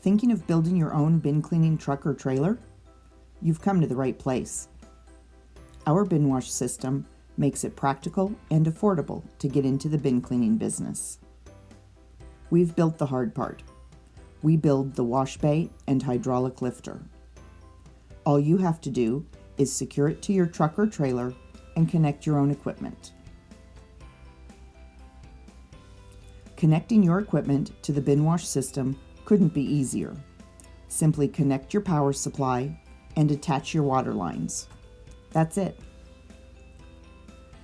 Thinking of building your own bin cleaning truck or trailer? You've come to the right place. Our bin wash system makes it practical and affordable to get into the bin cleaning business. We've built the hard part. We build the wash bay and hydraulic lifter. All you have to do is secure it to your truck or trailer and connect your own equipment. Connecting your equipment to the bin wash system couldn't be easier. Simply connect your power supply and attach your water lines. That's it.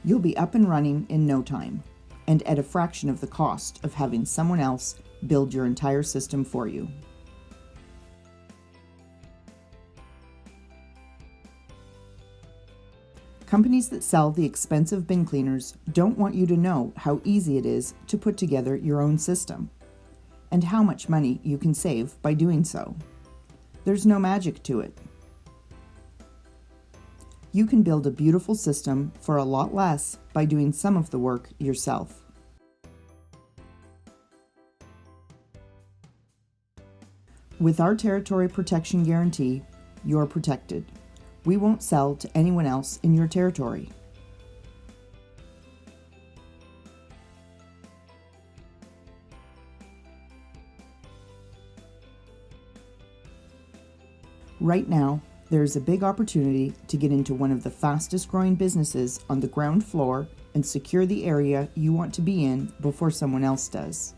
You'll be up and running in no time, and at a fraction of the cost of having someone else build your entire system for you. Companies that sell the expensive bin cleaners don't want you to know how easy it is to put together your own system, and how much money you can save by doing so. There's no magic to it. You can build a beautiful system for a lot less by doing some of the work yourself. With our Territory Protection Guarantee, you're protected. We won't sell to anyone else in your territory. Right now, there is a big opportunity to get into one of the fastest growing businesses on the ground floor and secure the area you want to be in before someone else does.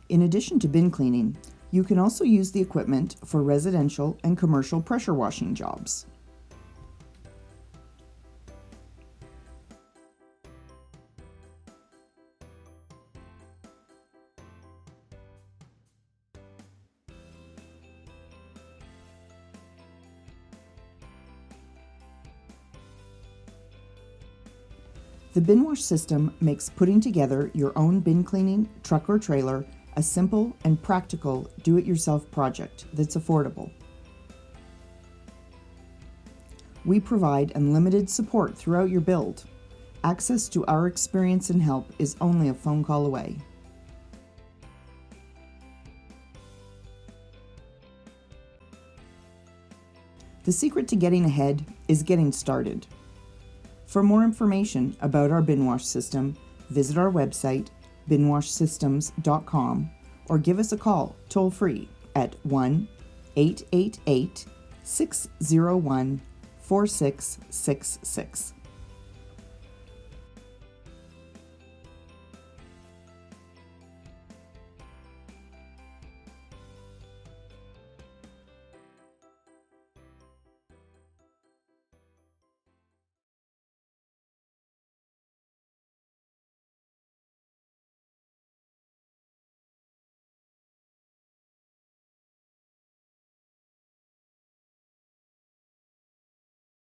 In addition to bin cleaning, you can also use the equipment for residential and commercial pressure washing jobs. The bin wash system makes putting together your own bin cleaning truck or trailer a simple and practical do-it-yourself project that's affordable. We provide unlimited support throughout your build. Access to our experience and help is only a phone call away. The secret to getting ahead is getting started. For more information about our bin wash system, visit our website, binwashsystems.com, or give us a call toll-free at 1-888-601-4666.